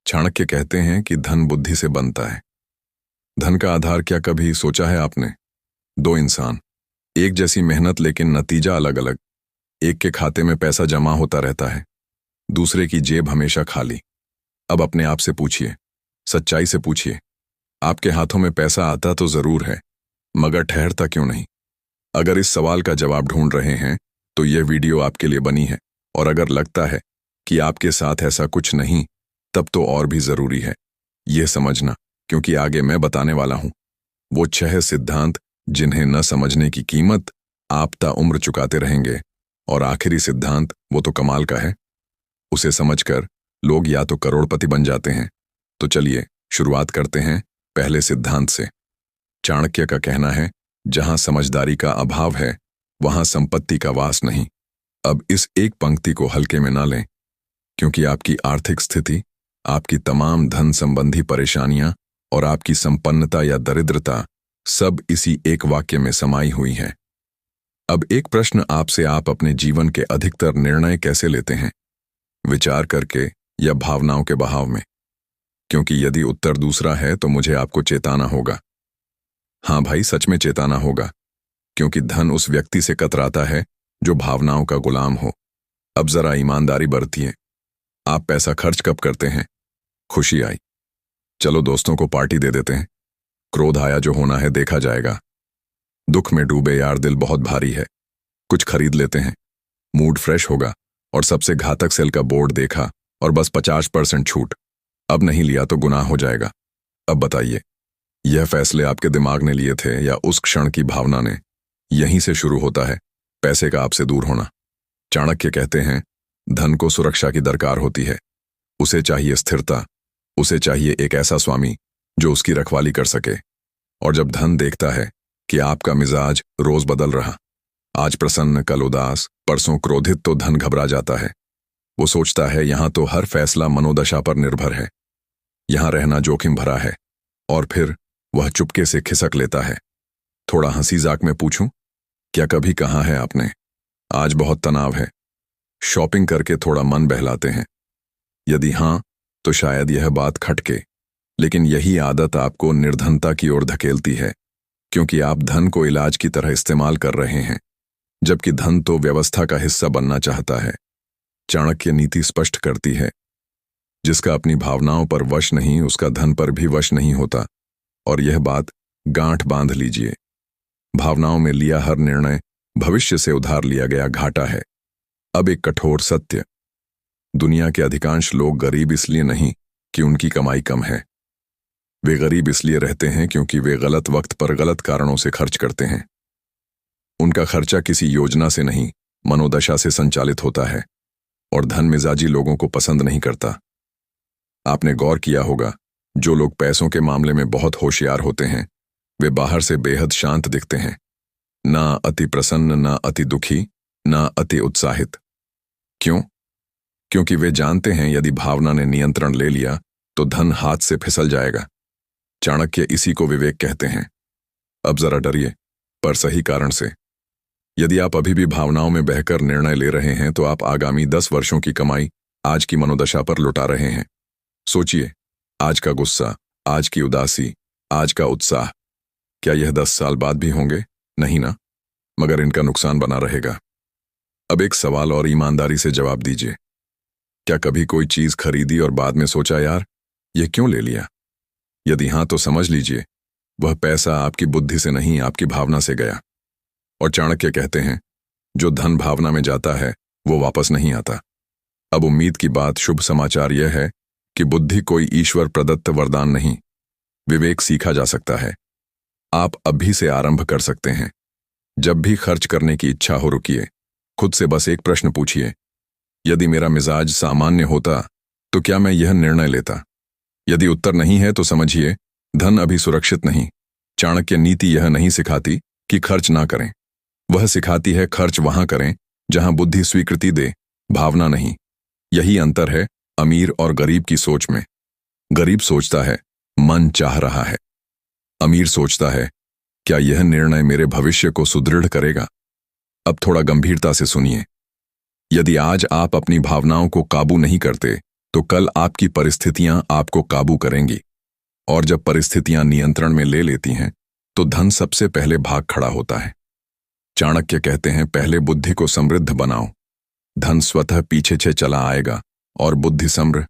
चाणक्य कहते हैं कि धन बुद्धि से बनता है। धन का आधार क्या कभी सोचा है आपने? दो इंसान, एक जैसी मेहनत लेकिन नतीजा अलग अलग। एक के खाते में पैसा जमा होता रहता है, दूसरे की जेब हमेशा खाली। अब अपने आप से पूछिए, सच्चाई से पूछिए, आपके हाथों में पैसा आता तो जरूर है, मगर ठहरता क्यों नहीं? अगर इस सवाल का जवाब ढूंढ रहे हैं तो यह वीडियो आपके लिए बनी है। और अगर लगता है कि आपके साथ ऐसा कुछ नहीं, तब तो और भी जरूरी है यह समझना, क्योंकि आगे मैं बताने वाला हूं वो 6 सिद्धांत जिन्हें न समझने की कीमत आप ताउम्र चुकाते रहेंगे। और आखिरी सिद्धांत वो तो कमाल का है, उसे समझकर लोग या तो करोड़पति बन जाते हैं। तो चलिए शुरुआत करते हैं पहले सिद्धांत से। चाणक्य का कहना है, जहां समझदारी का अभाव है वहां संपत्ति का वास नहीं। अब इस एक पंक्ति को हल्के में ना लें, क्योंकि आपकी आर्थिक स्थिति, आपकी तमाम धन संबंधी परेशानियां और आपकी संपन्नता या दरिद्रता सब इसी एक वाक्य में समाई हुई है। अब एक प्रश्न आपसे, आप अपने जीवन के अधिकतर निर्णय कैसे लेते हैं? विचार करके या भावनाओं के बहाव में? क्योंकि यदि उत्तर दूसरा है तो मुझे आपको चेताना होगा। हाँ भाई, सच में चेताना होगा, क्योंकि धन उस व्यक्ति से कतराता है जो भावनाओं का गुलाम हो। अब जरा ईमानदारी बरतिए। आप पैसा खर्च कब करते हैं? खुशी आई, चलो दोस्तों को पार्टी दे देते हैं। क्रोध आया, जो होना है देखा जाएगा। दुख में डूबे, यार दिल बहुत भारी है, कुछ खरीद लेते हैं, मूड फ्रेश होगा। और सबसे घातक सेल का बोर्ड देखा और बस 50% छूट। अब नहीं लिया तो गुनाह हो जाएगा। अब बताइए, यह फैसले आपके दिमाग ने लिए थे या उस क्षण की भावना ने? यहीं से शुरू होता है पैसे का आपसे दूर होना। चाणक्य कहते हैं, धन को सुरक्षा की दरकार होती है। उसे चाहिए स्थिरता, उसे चाहिए एक ऐसा स्वामी जो उसकी रखवाली कर सके। और जब धन देखता है कि आपका मिजाज रोज बदल रहा, आज प्रसन्न कल उदास परसों क्रोधित, तो धन घबरा जाता है। वो सोचता है यहां तो हर फैसला मनोदशा पर निर्भर है, यहां रहना जोखिम भरा है। और फिर वह चुपके से खिसक लेता है। थोड़ा हंसी जाक में पूछूं, क्या कभी कहा है आपने, आज बहुत तनाव है, शॉपिंग करके थोड़ा मन बहलाते हैं? यदि हां, तो शायद यह बात खटके। लेकिन यही आदत आपको निर्धनता की ओर धकेलती है, क्योंकि आप धन को इलाज की तरह इस्तेमाल कर रहे हैं, जबकि धन तो व्यवस्था का हिस्सा बनना चाहता है। चाणक्य नीति स्पष्ट करती है, जिसका अपनी भावनाओं पर वश नहीं, उसका धन पर भी वश नहीं होता। और यह बात गांठ बांध लीजिए, भावनाओं में लिया हर निर्णय भविष्य से उधार लिया गया घाटा है। अब एक कठोर सत्य, दुनिया के अधिकांश लोग गरीब इसलिए नहीं कि उनकी कमाई कम है, वे गरीब इसलिए रहते हैं क्योंकि वे गलत वक्त पर गलत कारणों से खर्च करते हैं। उनका खर्चा किसी योजना से नहीं, मनोदशा से संचालित होता है। और धन मिजाजी लोगों को पसंद नहीं करता। आपने गौर किया होगा, जो लोग पैसों के मामले में बहुत होशियार होते हैं, वे बाहर से बेहद शांत दिखते हैं, ना अति प्रसन्न, ना अति दुखी, ना अति उत्साहित। क्यों? क्योंकि वे जानते हैं यदि भावना ने नियंत्रण ले लिया तो धन हाथ से फिसल जाएगा। चाणक्य इसी को विवेक कहते हैं। अब जरा डरिए, पर सही कारण से। यदि आप अभी भी भावनाओं में बहकर निर्णय ले रहे हैं तो आप आगामी 10 वर्षों की कमाई आज की मनोदशा पर लुटा रहे हैं। सोचिए, आज का गुस्सा, आज की उदासी, आज का उत्साह, क्या यह 10 साल बाद भी होंगे? नहीं ना, मगर इनका नुकसान बना रहेगा। अब एक सवाल और ईमानदारी से जवाब दीजिए, क्या कभी कोई चीज खरीदी और बाद में सोचा, यार यह क्यों ले लिया? यदि हां, तो समझ लीजिए वह पैसा आपकी बुद्धि से नहीं, आपकी भावना से गया। और चाणक्य कहते हैं, जो धन भावना में जाता है वो वापस नहीं आता। अब उम्मीद की बात, शुभ समाचार यह है कि बुद्धि कोई ईश्वर प्रदत्त वरदान नहीं, विवेक सीखा जा सकता है। आप अभी से आरंभ कर सकते हैं। जब भी खर्च करने की इच्छा हो, रुकिए, खुद से बस एक प्रश्न पूछिए, यदि मेरा मिजाज सामान्य होता तो क्या मैं यह निर्णय लेता? यदि उत्तर नहीं है तो समझिए धन अभी सुरक्षित नहीं। चाणक्य नीति यह नहीं सिखाती कि खर्च ना करें, वह सिखाती है खर्च वहां करें जहां बुद्धि स्वीकृति दे, भावना नहीं। यही अंतर है अमीर और गरीब की सोच में। गरीब सोचता है मन चाह रहा है, अमीर सोचता है क्या यह निर्णय मेरे भविष्य को सुदृढ़ करेगा? अब थोड़ा गंभीरता से सुनिए, यदि आज आप अपनी भावनाओं को काबू नहीं करते तो कल आपकी परिस्थितियां आपको काबू करेंगी। और जब परिस्थितियां नियंत्रण में ले लेती हैं तो धन सबसे पहले भाग खड़ा होता है। चाणक्य कहते हैं, पहले बुद्धि को समृद्ध बनाओ, धन स्वतः पीछे से चला आएगा और बुद्धि समृद्ध